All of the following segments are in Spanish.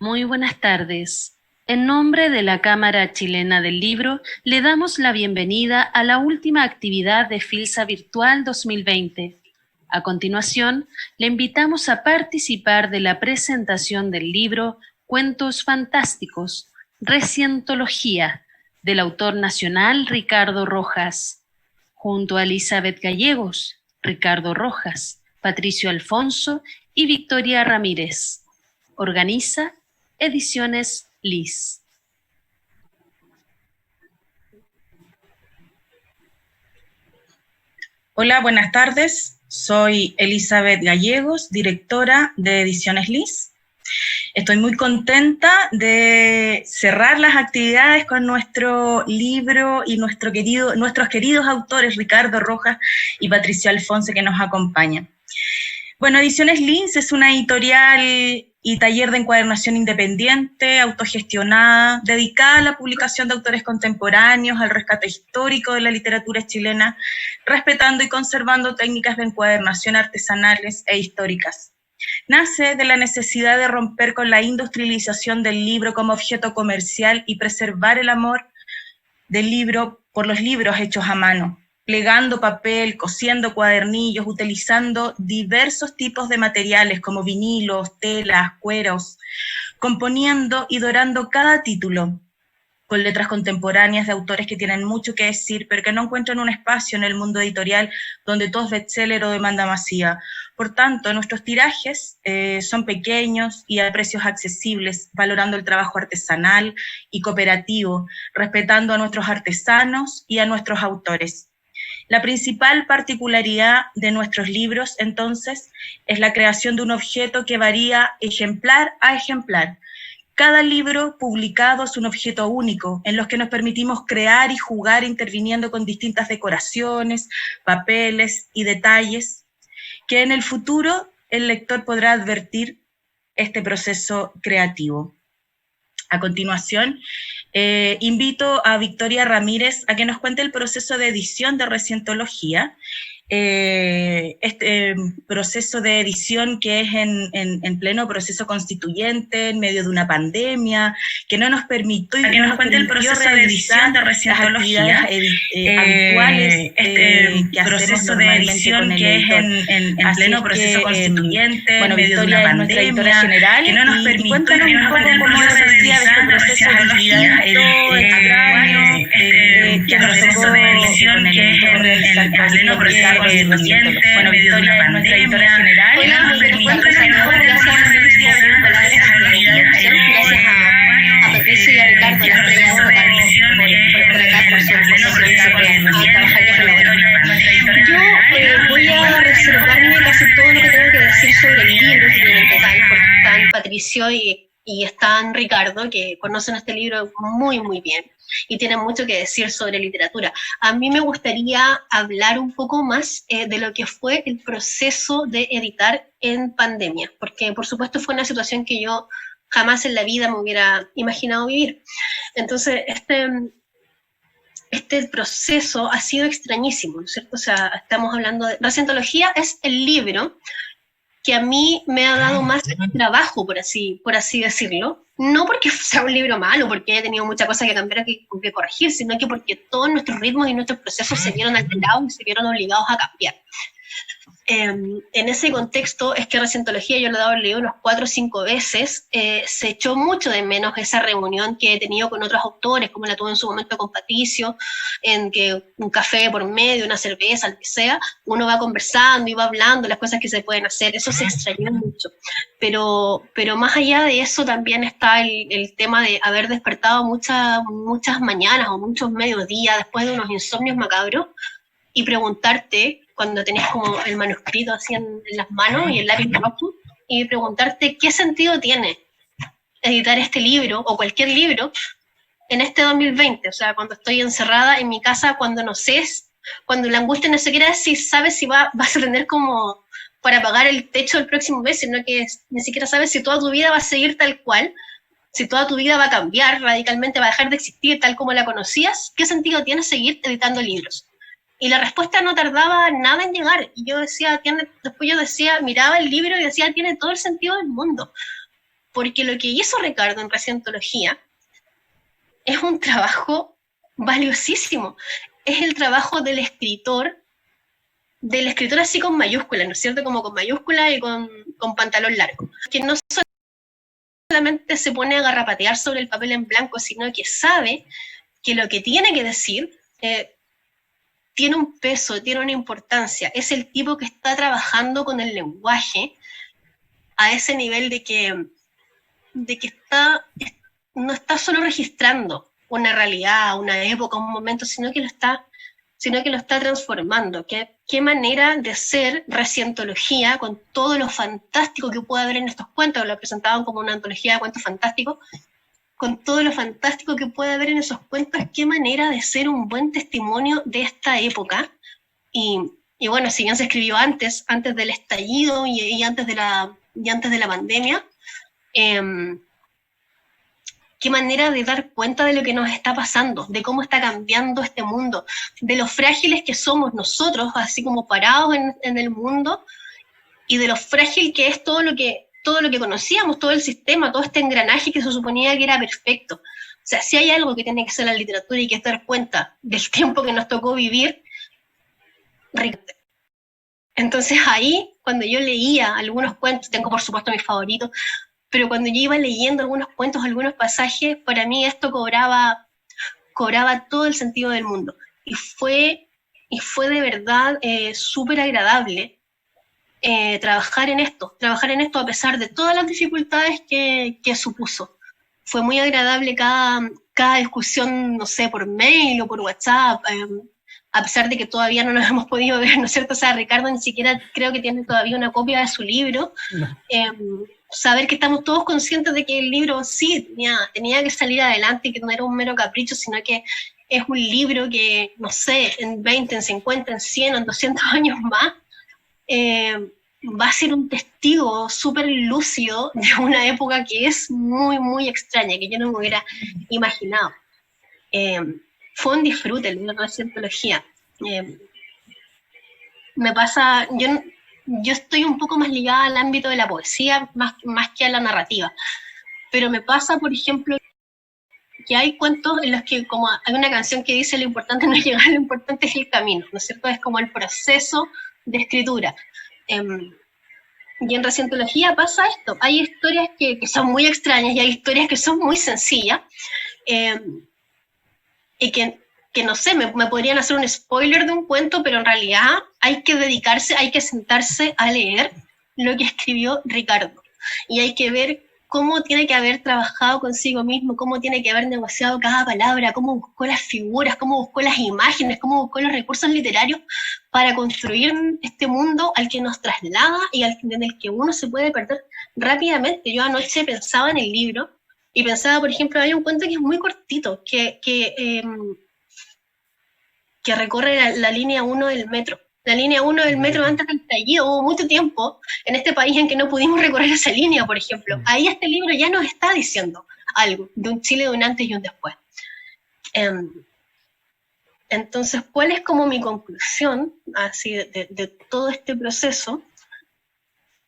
Muy buenas tardes. En nombre de la Cámara Chilena del Libro, le damos la bienvenida a la última actividad de Filsa Virtual 2020. A continuación, le invitamos a participar de la presentación del libro Cuentos Fantásticos, Recientología, del autor nacional Ricardo Rojas, junto a Elizabeth Gallegos, Ricardo Rojas, Patricio Alfonso y Victoria Ramírez. Organiza Ediciones Liz. Hola, buenas tardes. Soy Elizabeth Gallegos, directora de Ediciones Liz. Estoy muy contenta de cerrar las actividades con nuestro libro y nuestros queridos autores Ricardo Rojas y Patricio Alfonso que nos acompañan. Bueno, Ediciones Liz es una editorial y taller de encuadernación independiente, autogestionada, dedicada a la publicación de autores contemporáneos, al rescate histórico de la literatura chilena, respetando y conservando técnicas de encuadernación artesanales e históricas. Nace de la necesidad de romper con la industrialización del libro como objeto comercial y preservar el amor del libro por los libros hechos a mano, plegando papel, cosiendo cuadernillos, utilizando diversos tipos de materiales como vinilos, telas, cueros, componiendo y dorando cada título con letras contemporáneas de autores que tienen mucho que decir, pero que no encuentran un espacio en el mundo editorial donde todo es bestseller o demanda masiva. Por tanto, nuestros tirajes son pequeños y a precios accesibles, valorando el trabajo artesanal y cooperativo, respetando a nuestros artesanos y a nuestros autores. La principal particularidad de nuestros libros, entonces, es la creación de un objeto que varía ejemplar a ejemplar. Cada libro publicado es un objeto único, en los que nos permitimos crear y jugar interviniendo con distintas decoraciones, papeles y detalles, que en el futuro el lector podrá advertir este proceso creativo. A continuación, invito a Victoria Ramírez a que nos cuente el proceso de edición de Recientología, este proceso de edición que es en pleno proceso constituyente, en medio de una pandemia, que no nos permitió que nos cuente el proceso de edición de Recientología, habituales, que proceso de edición que es en pleno proceso constituyente, bueno, en medio de Victoria una es nuestra editora pandemia, general, que no nos permitió un poco cómo se sentía este proceso que proceso de edición que es en pleno proceso constituyente, bueno, en medio de una Victoria es nuestra editora pandemia, general, que no nos permitió a Patricio y a Ricardo, les premios por acá por su exposición a trabajar de colaboración. Yo voy a reservarme casi todo lo que tengo que decir sobre el libro que en total, porque están Patricio y están Ricardo, que conocen este libro muy, muy bien y tienen mucho que decir sobre literatura. A mí me gustaría hablar un poco más de lo que fue el proceso de editar en pandemia, porque por supuesto fue una situación que yo jamás en la vida me hubiera imaginado vivir. Entonces, este proceso ha sido extrañísimo, ¿no es cierto? O sea, estamos hablando de... Recientología es el libro que a mí me ha dado más trabajo, por así decirlo, no porque sea un libro malo, porque he tenido muchas cosas que cambiar o que corregir, sino que porque todos nuestros ritmos y nuestros procesos se vieron alterados y se vieron obligados a cambiar. En ese contexto es que Recientología yo lo he dado leído unos 4 o 5 veces, se echó mucho de menos esa reunión que he tenido con otros autores, como la tuve en su momento con Patricio, en que un café por medio, una cerveza, lo que sea, uno va conversando y va hablando las cosas que se pueden hacer, eso se extrañó mucho, pero más allá de eso también está el tema de haber despertado muchas mañanas o muchos mediodías después de unos insomnios macabros y preguntarte, cuando tenés como el manuscrito así en las manos y el lápiz rojo, y preguntarte qué sentido tiene editar este libro o cualquier libro en este 2020, o sea, cuando estoy encerrada en mi casa, cuando no sé, cuando la angustia no siquiera si sabes si vas a tener como para pagar el techo el próximo mes, sino que ni siquiera sabes si toda tu vida va a seguir tal cual, si toda tu vida va a cambiar radicalmente, va a dejar de existir tal como la conocías, ¿qué sentido tiene seguir editando libros? Y la respuesta no tardaba nada en llegar. Y yo decía, después yo decía, miraba el libro y decía, tiene todo el sentido del mundo. porque lo que hizo Ricardo en Recientología es un trabajo valiosísimo. Es el trabajo del escritor así con mayúsculas, ¿no es cierto? Como con mayúsculas y con pantalón largo. Que no solamente se pone a garrapatear sobre el papel en blanco, sino que sabe que lo que tiene que decir tiene un peso, tiene una importancia. Es el tipo que está trabajando con el lenguaje a ese nivel de que no está solo registrando una realidad, una época, un momento, sino que lo está transformando. ¿Qué manera de ser Recientología con todo lo fantástico que puede haber en estos cuentos? Lo presentaban como una antología de cuentos fantásticos. Con todo lo fantástico que puede haber en esos cuentos, qué manera de ser un buen testimonio de esta época. Y bueno, si bien se escribió antes del estallido y antes de la pandemia, qué manera de dar cuenta de lo que nos está pasando, de cómo está cambiando este mundo, de lo frágiles que somos nosotros, así como parados en el mundo, y de lo frágil que es todo lo que conocíamos, todo el sistema, todo este engranaje que se suponía que era perfecto. O sea, si hay algo que tiene que ser la literatura y que es dar cuenta del tiempo que nos tocó vivir, entonces ahí, cuando yo leía algunos cuentos, tengo por supuesto mis favoritos, pero cuando yo iba leyendo algunos cuentos, algunos pasajes, para mí esto cobraba todo el sentido del mundo. Y fue de verdad súper agradable trabajar en esto a pesar de todas las dificultades que supuso. Fue muy agradable cada discusión, no sé, por mail o por WhatsApp, a pesar de que todavía no nos hemos podido ver, ¿no es cierto? O sea, Ricardo ni siquiera creo que tiene todavía una copia de su libro. No. Saber que estamos todos conscientes de que el libro sí tenía que salir adelante y que no era un mero capricho, sino que es un libro que, no sé, en 20, en 50, en 100, en 200 años más, va a ser un testigo súper lúcido de una época que es muy, muy extraña, que yo no me hubiera imaginado. Fue un disfrute el libro de Recientología. Me pasa, yo estoy un poco más ligada al ámbito de la poesía, más que a la narrativa, pero me pasa, por ejemplo, que hay cuentos en los que, como hay una canción que dice lo importante no es llegar, lo importante es el camino, ¿no es cierto? Es como el proceso de escritura. Y en Recientología pasa esto, hay historias que son muy extrañas y hay historias que son muy sencillas, y que no sé, me podrían hacer un spoiler de un cuento, pero en realidad hay que dedicarse, hay que sentarse a leer lo que escribió Ricardo. Y hay que ver cómo tiene que haber trabajado consigo mismo, cómo tiene que haber negociado cada palabra, cómo buscó las figuras, cómo buscó las imágenes, cómo buscó los recursos literarios para construir este mundo al que nos traslada y en el que uno se puede perder rápidamente. Yo anoche pensaba en el libro y pensaba, por ejemplo, hay un cuento que es muy cortito, que recorre la línea 1 del metro. La línea 1 del metro antes del estallido, hubo mucho tiempo en este país en que no pudimos recorrer esa línea, por ejemplo. Ahí este libro ya nos está diciendo algo de un Chile de un antes y un después. Entonces, ¿cuál es como mi conclusión así de todo este proceso?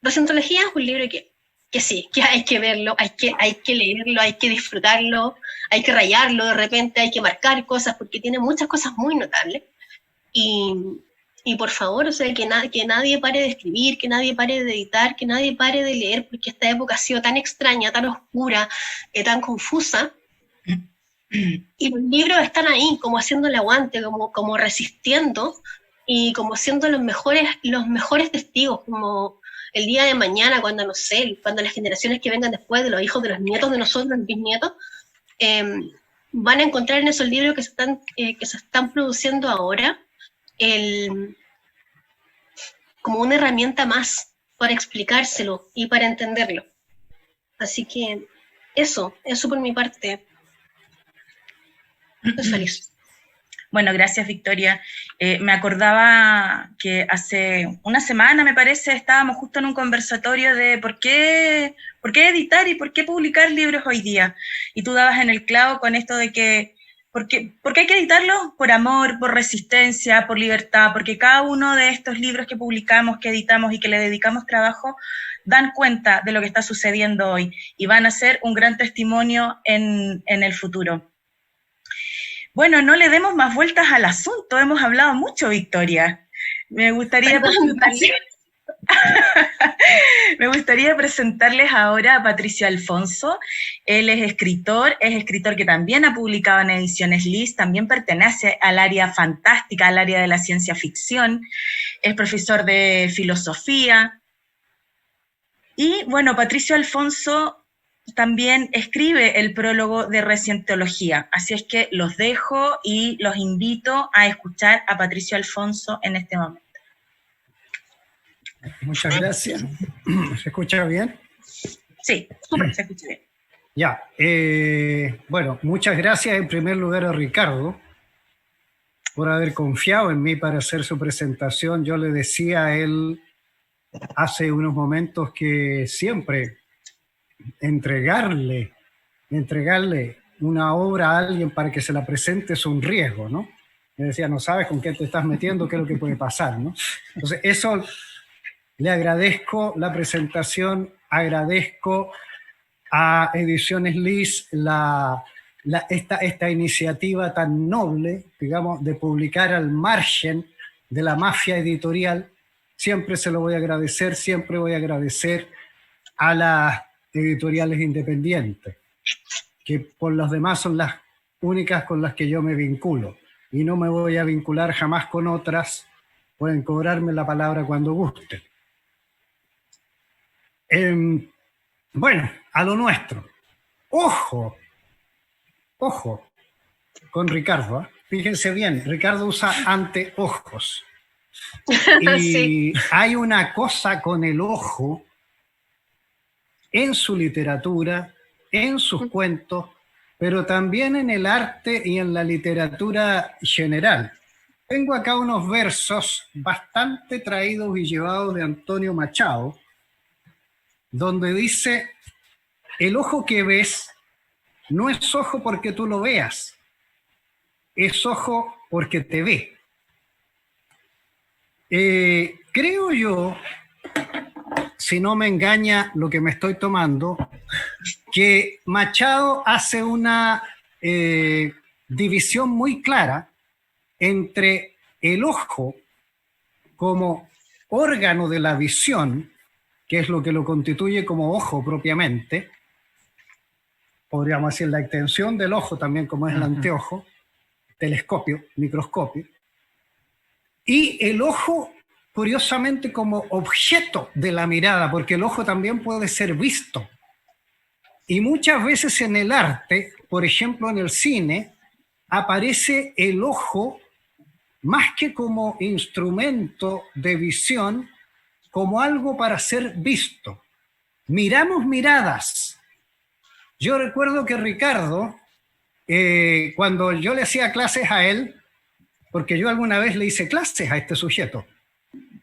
Recientología es un libro que sí, que hay que verlo, hay que leerlo, hay que disfrutarlo, hay que rayarlo de repente, hay que marcar cosas, porque tiene muchas cosas muy notables. Y por favor, o sea, que nadie pare de escribir, que nadie pare de editar, que nadie pare de leer, porque esta época ha sido tan extraña, tan oscura, tan confusa. Y los libros están ahí, como haciendo el aguante, como resistiendo, y como siendo los mejores testigos, como el día de mañana, cuando, no sé, cuando las generaciones que vengan después, de los hijos de los nietos de nosotros, los bisnietos, van a encontrar en esos libros que se están produciendo ahora, como una herramienta más para explicárselo y para entenderlo. Así que eso por mi parte. Estoy feliz. Bueno, gracias, Victoria. Me acordaba que hace una semana, me parece, estábamos justo en un conversatorio de por qué editar y por qué publicar libros hoy día. Y tú dabas en el clavo con esto de que porque hay que editarlos por amor, por resistencia, por libertad, porque cada uno de estos libros que publicamos, que editamos y que le dedicamos trabajo, dan cuenta de lo que está sucediendo hoy y van a ser un gran testimonio en el futuro. Bueno, no le demos más vueltas al asunto, hemos hablado mucho, Victoria. Me gustaría presentarles ahora a Patricio Alfonso. Él es escritor que también ha publicado en Ediciones Liz, también pertenece al área fantástica, al área de la ciencia ficción, es profesor de filosofía. Y bueno, Patricio Alfonso también escribe el prólogo de Recientología, así es que los dejo y los invito a escuchar a Patricio Alfonso en este momento. Muchas gracias. ¿Se escucha bien? Sí, súper, se escucha bien. Ya, bueno, muchas gracias en primer lugar a Ricardo por haber confiado en mí para hacer su presentación. Yo le decía a él hace unos momentos que siempre entregarle una obra a alguien para que se la presente es un riesgo, ¿no? Me decía, no sabes con qué te estás metiendo, qué es lo que puede pasar, ¿no? Entonces, eso le agradezco la presentación, agradezco a Ediciones Liz esta iniciativa tan noble, digamos, de publicar al margen de la mafia editorial. Siempre se lo voy a agradecer, siempre voy a agradecer a las editoriales independientes, que por los demás son las únicas con las que yo me vinculo, y no me voy a vincular jamás con otras. Pueden cobrarme la palabra cuando gusten. Bueno, a lo nuestro. Ojo con Ricardo, ¿eh? Fíjense bien, Ricardo usa anteojos. Y sí, hay una cosa con el ojo en su literatura, en sus cuentos, pero también en el arte y en la literatura general. Tengo acá unos versos bastante traídos y llevados de Antonio Machado, donde dice: el ojo que ves no es ojo porque tú lo veas, es ojo porque te ve. Creo yo, si no me engaña lo que me estoy tomando, que Machado hace una división muy clara entre el ojo como órgano de la visión, que es lo que lo constituye como ojo propiamente, podríamos decir la extensión del ojo también, como es el anteojo, telescopio, microscopio, y el ojo curiosamente como objeto de la mirada, porque el ojo también puede ser visto. Y muchas veces en el arte, por ejemplo en el cine, aparece el ojo más que como instrumento de visión, como algo para ser visto. Miramos miradas. Yo recuerdo que Ricardo, cuando yo le hacía clases a él, porque yo alguna vez le hice clases a este sujeto.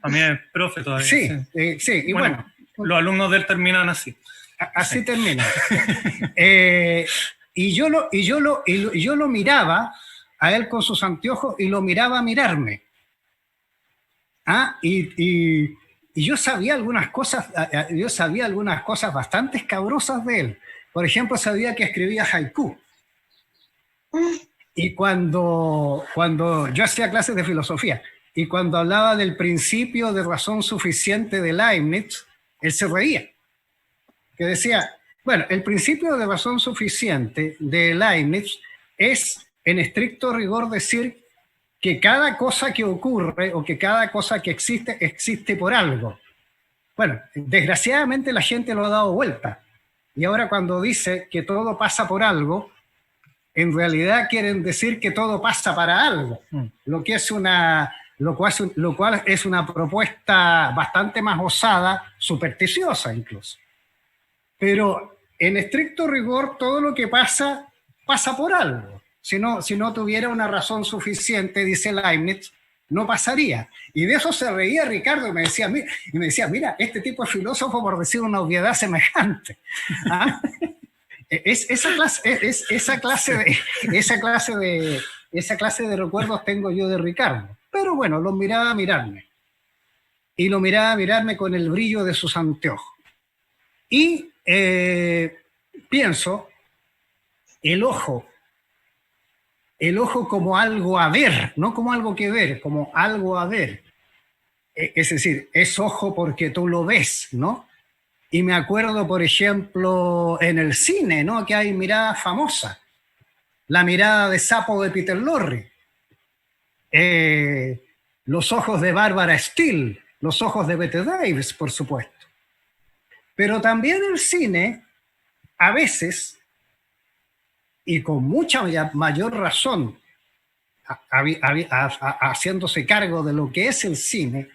También es profe todavía. Sí, sí, y bueno. Los alumnos de él terminan así. Así termina. Y yo lo miraba a él con sus anteojos y lo miraba a mirarme. Y yo sabía algunas cosas bastante escabrosas de él. Por ejemplo, sabía que escribía haiku. Y cuando yo hacía clases de filosofía, y cuando hablaba del principio de razón suficiente de Leibniz, él se reía. Que decía, bueno, el principio de razón suficiente de Leibniz es, en estricto rigor, decir que cada cosa que ocurre o que cada cosa que existe, existe por algo. Bueno, desgraciadamente la gente lo ha dado vuelta. Y ahora cuando dice que todo pasa por algo, en realidad quieren decir que todo pasa para algo, lo cual es una propuesta bastante más osada, supersticiosa incluso. Pero en estricto rigor todo lo que pasa, pasa por algo. Si no tuviera una razón suficiente, dice Leibniz, no pasaría. Y de eso se reía Ricardo y me decía, mira, este tipo es filósofo por decir una obviedad semejante. Esa clase de recuerdos tengo yo de Ricardo. Pero bueno, lo miraba a mirarme. Y lo miraba a mirarme con el brillo de sus anteojos. Y pienso, el ojo como algo a ver, no como algo que ver, como algo a ver. Es decir, es ojo porque tú lo ves, ¿no? Y me acuerdo, por ejemplo, en el cine, ¿no? Que hay miradas famosas. La mirada de sapo de Peter Lorre. Los ojos de Barbara Steele. Los ojos de Bette Davis, por supuesto. Pero también el cine, a veces, y con mucha mayor razón, haciéndose cargo de lo que es el cine,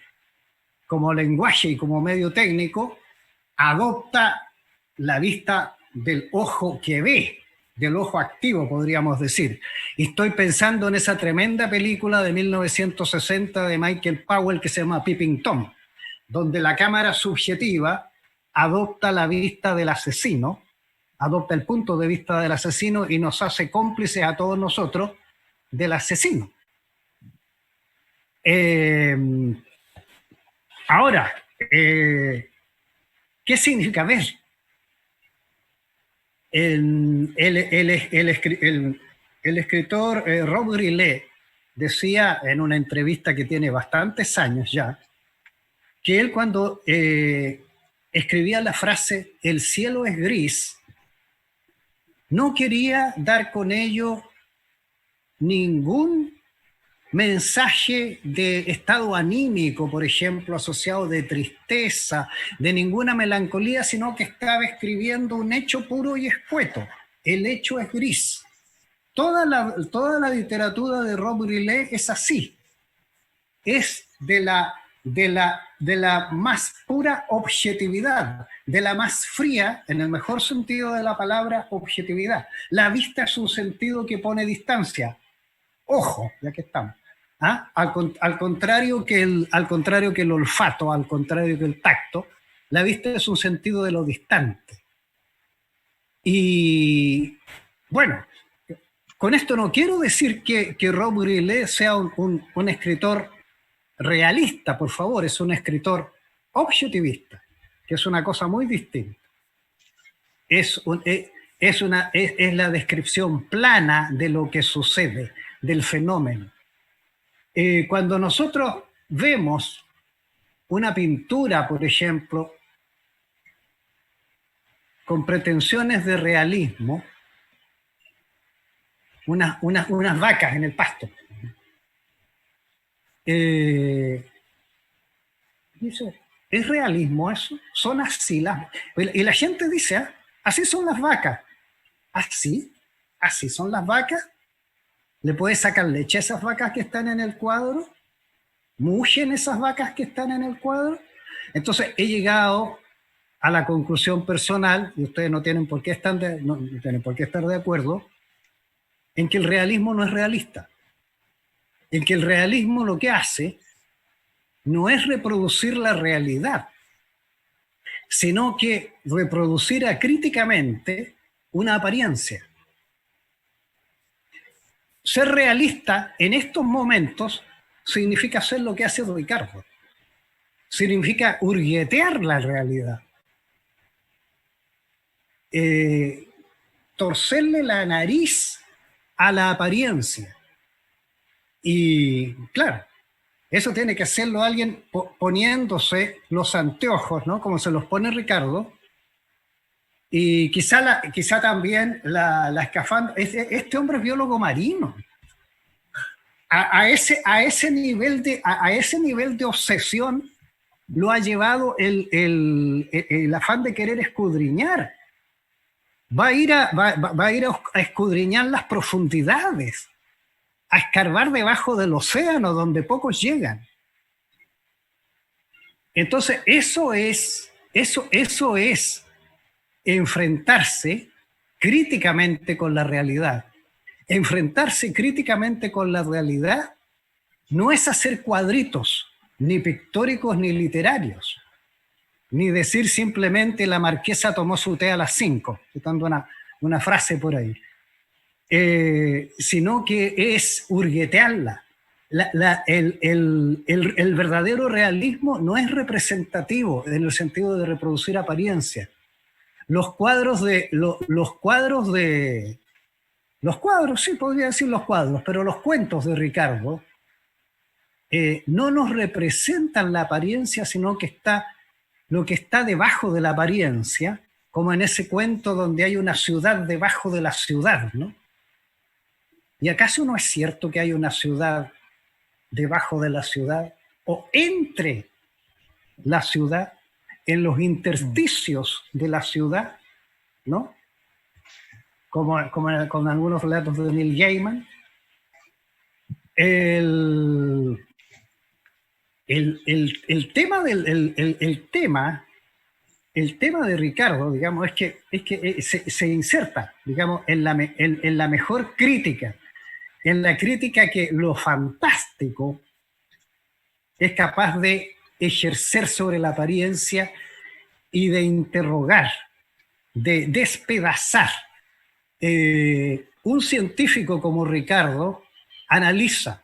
como lenguaje y como medio técnico, adopta la vista del ojo que ve, del ojo activo, podríamos decir. Y estoy pensando en esa tremenda película de 1960 de Michael Powell que se llama Peeping Tom, donde la cámara subjetiva adopta la vista del asesino, adopta el punto de vista del asesino y nos hace cómplices a todos nosotros del asesino. Ahora, ¿qué significa ver? El escritor Rob Grillet decía en una entrevista que tiene bastantes años ya, que él cuando escribía la frase "el cielo es gris", no quería dar con ello ningún mensaje de estado anímico, por ejemplo, asociado de tristeza, de ninguna melancolía, sino que estaba escribiendo un hecho puro y escueto. El hecho es gris. Toda la literatura de Rob Grillet es así. Es de la más pura objetividad, de la más fría, en el mejor sentido de la palabra, objetividad. La vista es un sentido que pone distancia. Ojo, ya que estamos. ¿Ah? Al contrario que el olfato, al contrario que el tacto, la vista es un sentido de lo distante. Y bueno, con esto no quiero decir que Rob Grillet sea un escritor realista, por favor, es un escritor objetivista, que es una cosa muy distinta. Es la descripción plana de lo que sucede, del fenómeno. Cuando nosotros vemos una pintura, por ejemplo, con pretensiones de realismo, unas vacas en el pasto, dice, ¿es realismo eso? Son así las... Y la gente dice, así son las vacas. ¿Así? ¿Así son las vacas? ¿Le puedes sacar leche a esas vacas que están en el cuadro? ¿Mugen esas vacas que están en el cuadro? Entonces he llegado a la conclusión personal, y ustedes no tienen por qué estar de acuerdo, en que el realismo no es realista. En que el realismo lo que hace no es reproducir la realidad, sino que reproducir acríticamente una apariencia. Ser realista en estos momentos significa hacer lo que hace Ricardo. Significa hurguetear la realidad. Torcerle la nariz a la apariencia. Y claro, eso tiene que hacerlo alguien poniéndose los anteojos, ¿no? Como se los pone Ricardo. Y quizá también la escafandra. Este hombre es biólogo marino. A ese nivel de obsesión lo ha llevado el afán de querer escudriñar. Va a ir a escudriñar las profundidades, a escarbar debajo del océano donde pocos llegan. Entonces eso es enfrentarse críticamente con la realidad. Enfrentarse críticamente con la realidad no es hacer cuadritos, ni pictóricos ni literarios, ni decir simplemente la marquesa tomó su té a las 5, citando una frase por ahí, sino que es hurguetearla. El verdadero realismo no es representativo en el sentido de reproducir apariencias. Los cuadros, sí, podría decir los cuadros, pero los cuentos de Ricardo no nos representan la apariencia, sino que está lo que está debajo de la apariencia, como en ese cuento donde hay una ciudad debajo de la ciudad, ¿no? ¿Y acaso no es cierto que hay una ciudad debajo de la ciudad o entre la ciudad, en los intersticios de la ciudad, ¿no? Como con algunos relatos de Neil Gaiman? El tema de Ricardo, digamos, es que se inserta, digamos, en la mejor crítica, en la crítica que lo fantástico es capaz de ejercer sobre la apariencia y de interrogar, de despedazar. Un científico como Ricardo analiza,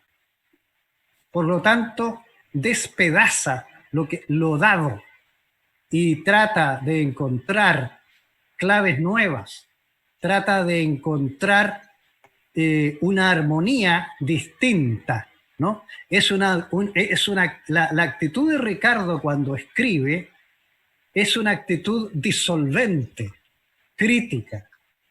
por lo tanto, despedaza lo dado y trata de encontrar claves nuevas, trata de encontrar una armonía distinta, ¿no? La actitud de Ricardo cuando escribe es una actitud disolvente, crítica,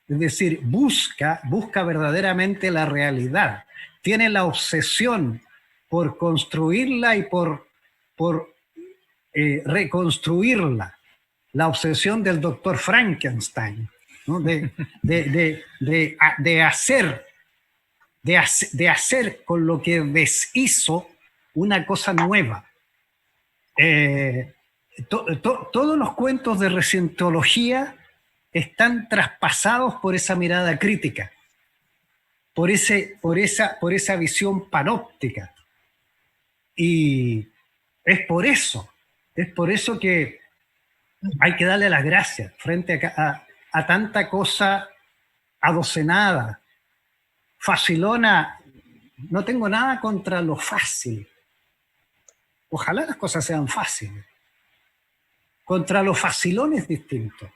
es decir, busca verdaderamente la realidad, tiene la obsesión por construirla y por reconstruirla, la obsesión del doctor Frankenstein, ¿no? de hacer con lo que deshizo una cosa nueva. Todos los cuentos de recientología están traspasados por esa mirada crítica, por esa visión panóptica. Y es por eso que hay que darle las gracias frente a tanta cosa adocenada, facilona. No tengo nada contra lo fácil. Ojalá las cosas sean fáciles. Contra lo facilón es distinto,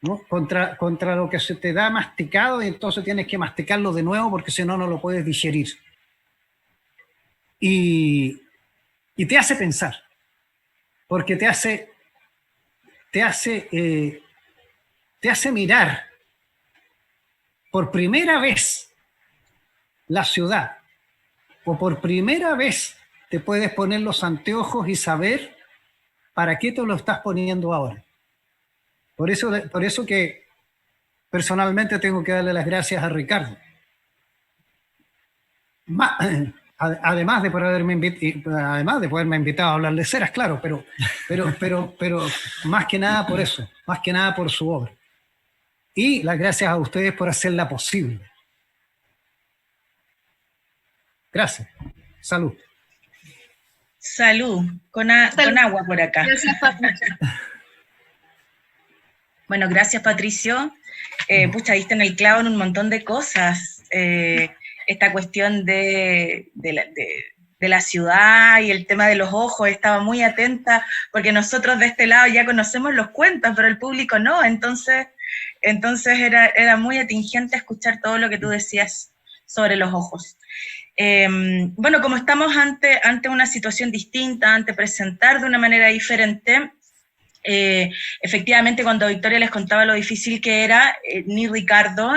¿no? Contra lo que se te da masticado y entonces tienes que masticarlo de nuevo porque si no, no lo puedes digerir. Y te hace pensar, porque te hace mirar por primera vez la ciudad, o por primera vez te puedes poner los anteojos y saber para qué te lo estás poniendo ahora. Por eso que personalmente tengo que darle las gracias a Ricardo. Además de poderme invitado a hablar de ceras, claro, pero más que nada por eso, más que nada por su obra. Y las gracias a ustedes por hacerla posible. Gracias. Salud. Salud. Con agua por acá. Gracias, Patricio. Bueno, gracias, Patricio. Pucha, diste en el clavo en un montón de cosas. Esta cuestión de la ciudad y el tema de los ojos, estaba muy atenta, porque nosotros de este lado ya conocemos los cuentos, pero el público no, entonces era muy atingente escuchar todo lo que tú decías sobre los ojos. Bueno, como estamos ante una situación distinta, ante presentar de una manera diferente, efectivamente cuando Victoria les contaba lo difícil que era, ni Ricardo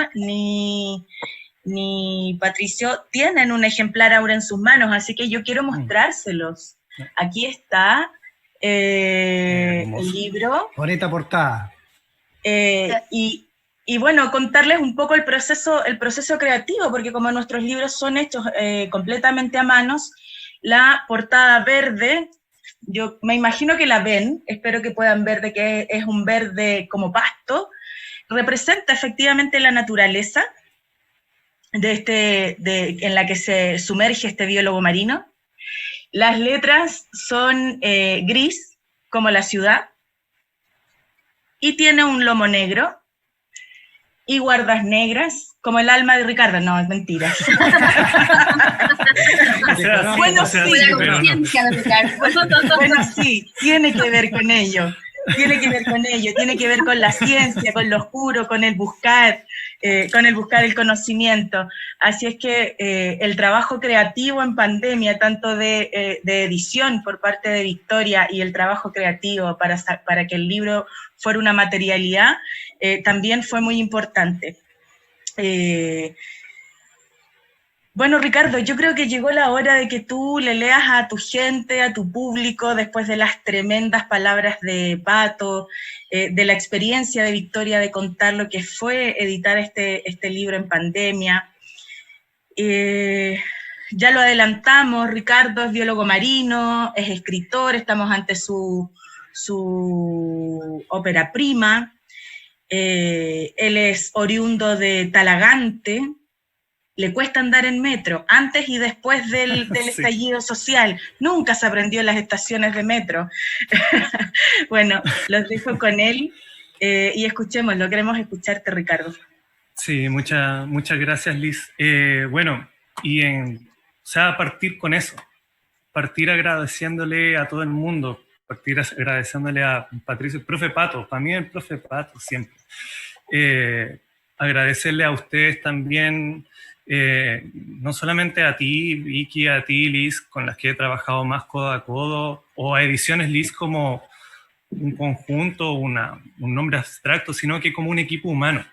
ni Patricio tienen un ejemplar ahora en sus manos, así que yo quiero mostrárselos. Aquí está el libro. Bonita portada. Y bueno, contarles un poco el proceso creativo, porque como nuestros libros son hechos completamente a manos, la portada verde, yo me imagino que la ven, espero que puedan ver de que es un verde como pasto, representa efectivamente la naturaleza en la que se sumerge este biólogo marino. Las letras son gris, como la ciudad, y tiene un lomo negro. y guardas negras, como el alma de Ricardo. No, es mentira. O sea, Bueno, o sea, sí, pero no. conciencia de Ricardo. Bueno, sí, tiene que ver con ello. Tiene que ver con ello, tiene que ver con la ciencia, con lo oscuro, con el buscar el conocimiento. Así es que el trabajo creativo en pandemia, tanto de edición por parte de Victoria y el trabajo creativo para que el libro fuera una materialidad, también fue muy importante. Bueno, Ricardo, yo creo que llegó la hora de que tú le leas a tu gente, a tu público, después de las tremendas palabras de Pato, de la experiencia de Victoria de contar lo que fue editar este libro en pandemia. Ya lo adelantamos, Ricardo es biólogo marino, es escritor, estamos ante su ópera prima. Él es oriundo de Talagante. Le cuesta andar en metro, antes y después del Sí. estallido social. Nunca se aprendió en las estaciones de metro. Bueno, los dejo con él y escuchémoslo. Queremos escucharte, Ricardo. Sí, muchas gracias, Liz. Bueno, o sea, partir con eso, partir agradeciéndole a todo el mundo, partir agradeciéndole a Patricio, el profe Pato, para mí el profe Pato siempre. Agradecerle a ustedes también, no solamente a ti, Vicky, a ti, Liz, con las que he trabajado más codo a codo, o a Ediciones Liz como un conjunto, un nombre abstracto, sino que como un equipo humano,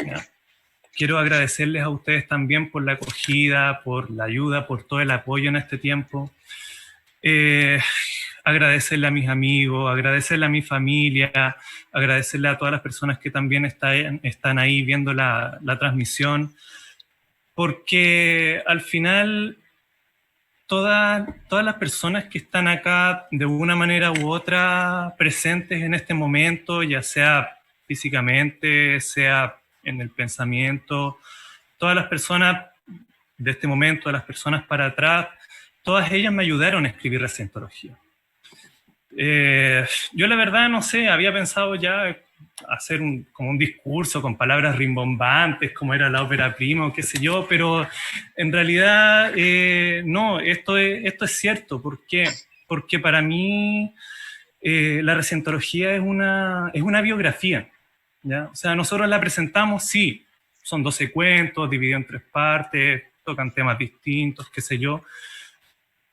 ¿ya? Quiero agradecerles a ustedes también por la acogida, por la ayuda, por todo el apoyo en este tiempo. Agradecerle a mis amigos, agradecerle a mi familia, agradecerle a todas las personas que también están ahí viendo la transmisión, porque al final todas las personas que están acá de una manera u otra presentes en este momento, ya sea físicamente, sea en el pensamiento, todas las personas de este momento, las personas para atrás, todas ellas me ayudaron a escribir Recientología. Yo la verdad no sé, había pensado ya hacer como un discurso con palabras rimbombantes, como era la ópera prima o qué sé yo, pero en realidad no, esto es cierto. ¿Por qué? Porque para mí la Recientología es una biografía, ¿ya? O sea, nosotros la presentamos, sí, son 12 cuentos, divididos en 3 partes, tocan temas distintos, qué sé yo,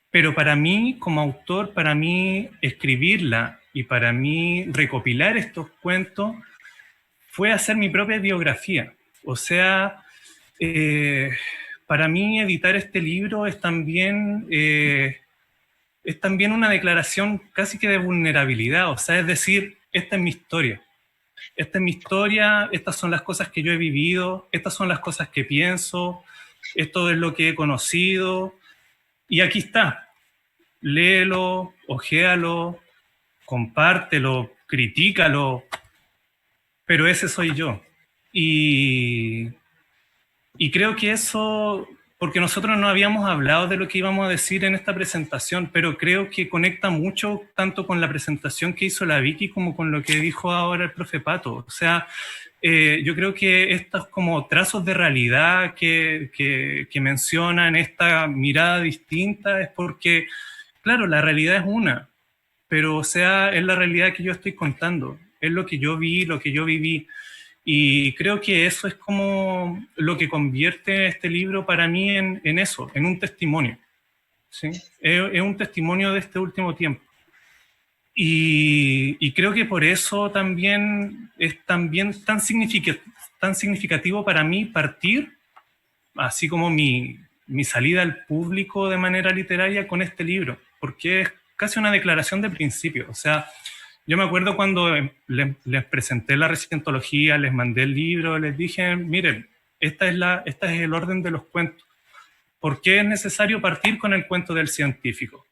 pero para mí, como autor, para mí escribirla y para mí recopilar estos cuentos fue hacer mi propia biografía. O sea, para mí editar este libro es también una declaración casi que de vulnerabilidad. O sea, es decir, esta es mi historia. Esta es mi historia, estas son las cosas que yo he vivido, estas son las cosas que pienso, esto es lo que he conocido, y aquí está. Léelo, ojéalo, compártelo, critícalo, pero ese soy yo. Y creo que eso, porque nosotros no habíamos hablado de lo que íbamos a decir en esta presentación, pero creo que conecta mucho tanto con la presentación que hizo la Vicky como con lo que dijo ahora el profe Pato. O sea, yo creo que estos como trazos de realidad que mencionan, esta mirada distinta, es porque, claro, la realidad es una, pero o sea, es la realidad que yo estoy contando, es lo que yo vi, lo que yo viví. Y creo que eso es como lo que convierte este libro para mí en eso, en un testimonio, ¿sí? Es un testimonio de este último tiempo. Y creo que por eso también es también tan significativo para mí partir, así como mi salida al público de manera literaria con este libro, porque es casi una declaración de principio. O sea, yo me acuerdo cuando les presenté la Recientología, les mandé el libro, les dije, miren, este es el orden de los cuentos. ¿Por qué es necesario partir con el cuento del científico?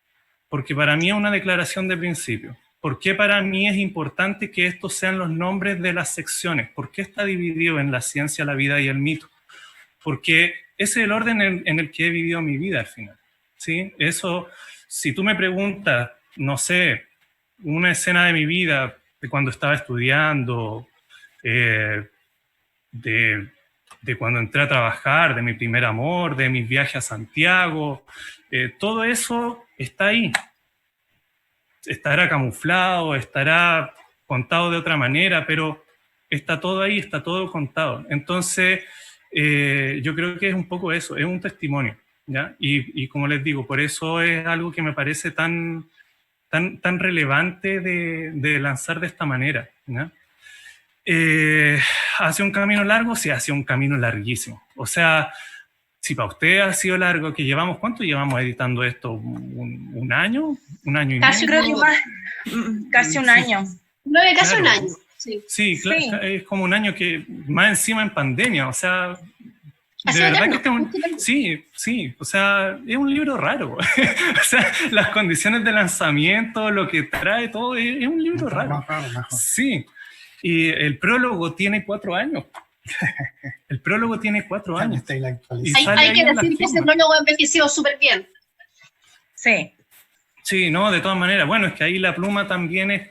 Porque para mí es una declaración de principio. ¿Por qué para mí es importante que estos sean los nombres de las secciones? ¿Por qué está dividido en la ciencia, la vida y el mito? Porque ese es el orden en el que he vivido mi vida al final, ¿sí? Eso, si tú me preguntas, no sé, una escena de mi vida de cuando estaba estudiando, de cuando entré a trabajar, de mi primer amor, de mis viajes a Santiago, todo eso está ahí. Estará camuflado, estará contado de otra manera, pero está todo ahí, está todo contado. Entonces, yo creo que es un poco eso, es un testimonio, ¿ya? Y como les digo, por eso es algo que me parece tan relevante de lanzar de esta manera, ¿ya? ¿Hace un camino largo? Sí, hace un camino larguísimo. O sea, si para usted ha sido largo, que llevamos, ¿cuánto llevamos editando esto? ¿Un año? ¿Un año y Casi medio? creo que más, casi un año. No, casi Claro. un año. Sí. Sí, claro, Sí. es como un año que, más encima en pandemia, o sea, Ha de sido verdad eterno, que este es un, mucho tiempo. sí, o sea, es un libro raro. O sea, las condiciones de lanzamiento, lo que trae, todo, es un libro Mientras raro. más raro, mejor. Sí, y el prólogo tiene 4 años. El prólogo tiene 4 Ya me años. está ahí la Y actualización. sale Hay ahí que en la decir que ese firma. prólogo ha envejecido súper bien. Sí. Sí, no, de todas maneras. Bueno, es que ahí la pluma también es,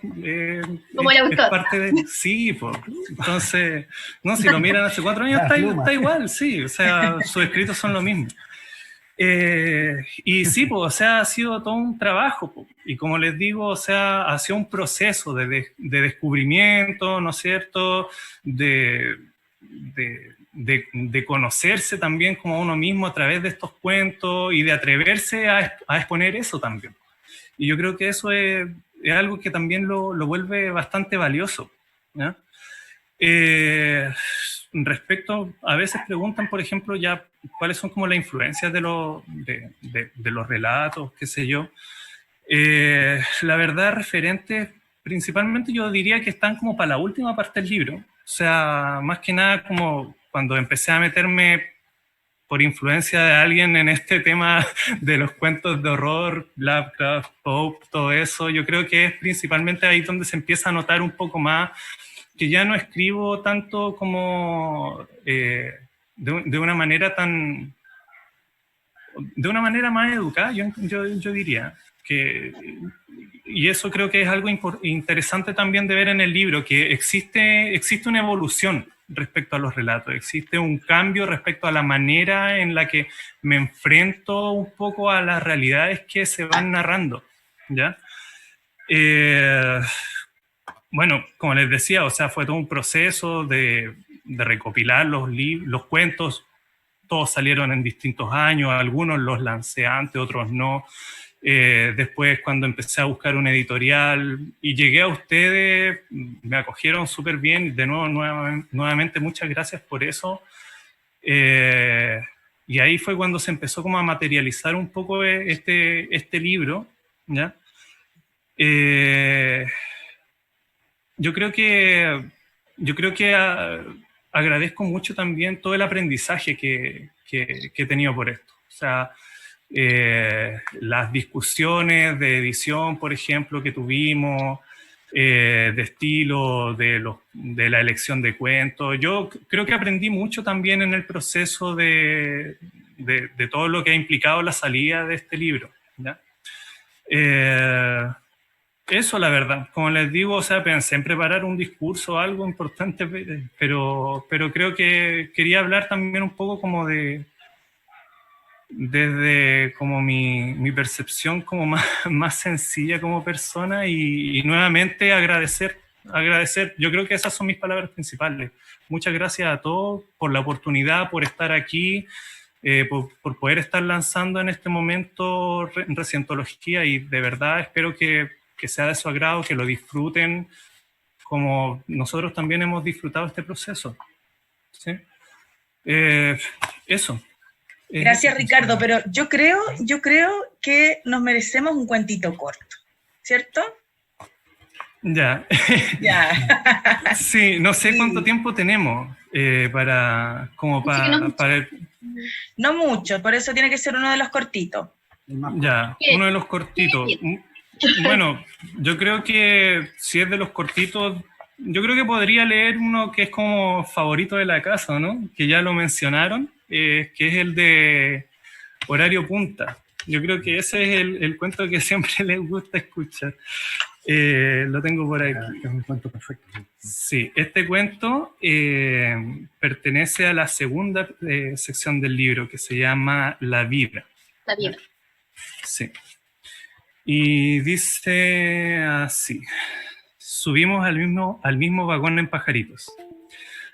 Como el autor. parte de... Sí, pues. Entonces, no, si lo miran hace 4 años La está, pluma. está igual, sí. O sea, sus escritos son lo mismo. Y sí, pues, o sea, ha sido todo un trabajo. Pues. Y como les digo, o sea, ha sido un proceso de descubrimiento, ¿no es cierto? De conocerse también como uno mismo a través de estos cuentos y de atreverse a exponer eso también. Y yo creo que eso es algo que también lo vuelve bastante valioso, ¿ya? Respecto, a veces preguntan, por ejemplo, ya cuáles son como las influencias de los relatos, qué sé yo. La verdad, referentes, principalmente yo diría que están como para la última parte del libro. O sea, más que nada como cuando empecé a meterme por influencia de alguien en este tema de los cuentos de horror, Lovecraft, Pope, todo eso, yo creo que es principalmente ahí donde se empieza a notar un poco más que ya no escribo tanto como de una manera tan... de una manera más educada, yo diría. Y eso creo que es algo interesante también de ver en el libro, que existe una evolución respecto a los relatos, existe un cambio respecto a la manera en la que me enfrento un poco a las realidades que se van narrando, ¿ya? Bueno, como les decía, o sea, fue todo un proceso de recopilar los cuentos. Todos salieron en distintos años, algunos los lancé antes, otros no. Después, cuando empecé a buscar un editorial y llegué a ustedes, me acogieron súper bien. De nuevo, nuevamente, muchas gracias por eso. Y ahí fue cuando se empezó como a materializar un poco este libro, ¿ya? Yo creo que agradezco mucho también todo el aprendizaje que he tenido por esto. O sea, las discusiones de edición, por ejemplo, que tuvimos, de estilo, de la elección de cuentos. Yo creo que aprendí mucho también en el proceso de todo lo que ha implicado la salida de este libro, ¿ya? Eso, la verdad, como les digo, o sea, pensé en preparar un discurso o algo importante, pero creo que quería hablar también un poco como desde como mi percepción como más sencilla como persona y nuevamente agradecer. Yo creo que esas son mis palabras principales. Muchas gracias a todos por la oportunidad, por estar aquí, por poder estar lanzando en este momento Recientología, y de verdad espero que sea de su agrado, que lo disfruten como nosotros también hemos disfrutado este proceso. ¿Sí? Eso. Gracias, Ricardo, pero yo creo que nos merecemos un cuentito corto, ¿cierto? Ya. Ya. Sí, no sé Sí. cuánto tiempo tenemos para No mucho, por eso tiene que ser uno de los cortitos. ya, uno de los cortitos. Bueno, yo creo que si es de los cortitos, yo creo que podría leer uno que es como favorito de la casa, ¿no? Que ya lo mencionaron, que es el de Horario Punta. Yo creo que ese es el cuento que siempre les gusta escuchar. Lo tengo por aquí. Es un cuento perfecto. Sí, este cuento pertenece a la segunda sección del libro, que se llama La vida. La vida. Sí. Y dice así: subimos al mismo vagón en Pajaritos.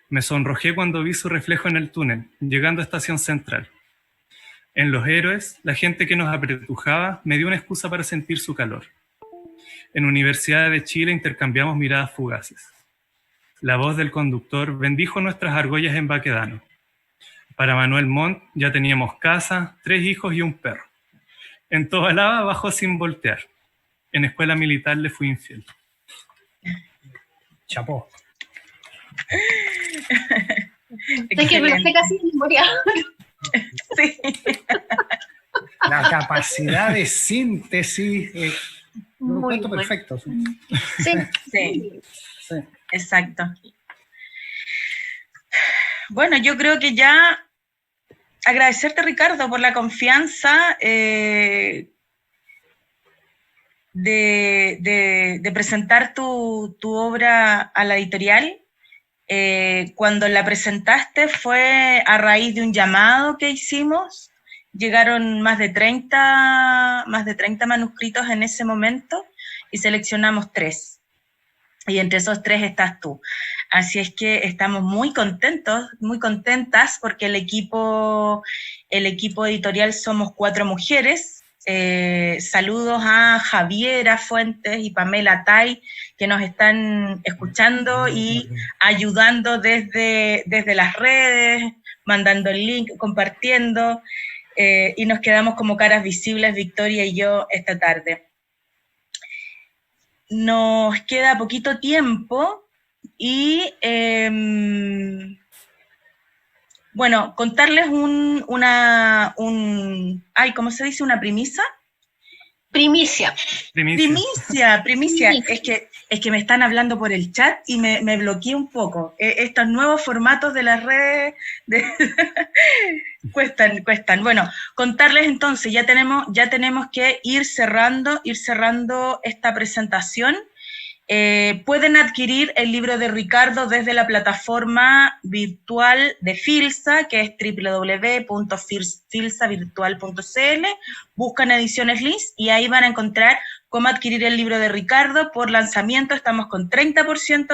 Me sonrojé cuando vi su reflejo en el túnel, llegando a Estación Central. En Los Héroes, la gente que nos apretujaba me dio una excusa para sentir su calor. En Universidad de Chile intercambiamos miradas fugaces. La voz del conductor bendijo nuestras argollas en Baquedano. Para Manuel Montt ya teníamos casa, 3 hijos y un perro. En Tobalaba bajó sin voltear. En escuela militar le fui infiel. Chapó. Es que me lo sé casi de memoria. Sí. La capacidad de síntesis. Un Muy cuento bueno. perfecto. Sí. Sí. Sí, Sí. exacto. Bueno, yo creo que ya agradecerte, Ricardo, por la confianza de presentar tu obra a la editorial. Cuando la presentaste fue a raíz de un llamado que hicimos. Llegaron más de 30 manuscritos en ese momento y seleccionamos 3. Y entre esos 3 estás tú. Así es que estamos muy contentos, muy contentas, porque el equipo editorial somos 4 mujeres. Saludos a Javiera Fuentes y Pamela Tai, que nos están escuchando y ayudando desde las redes, mandando el link, compartiendo, y nos quedamos como caras visibles, Victoria y yo, esta tarde. Nos queda poquito tiempo y, bueno, contarles ¿cómo se dice? ¿Una premisa? Primicia. Primicia. Es que me están hablando por el chat y me bloqueé un poco. Estos nuevos formatos de las redes cuestan. Bueno, contarles entonces, ya tenemos que ir cerrando esta presentación. Pueden adquirir el libro de Ricardo desde la plataforma virtual de Filsa, que es www.filsavirtual.cl. Buscan Ediciones Liz y ahí van a encontrar cómo adquirir el libro de Ricardo. Por lanzamiento estamos con 30%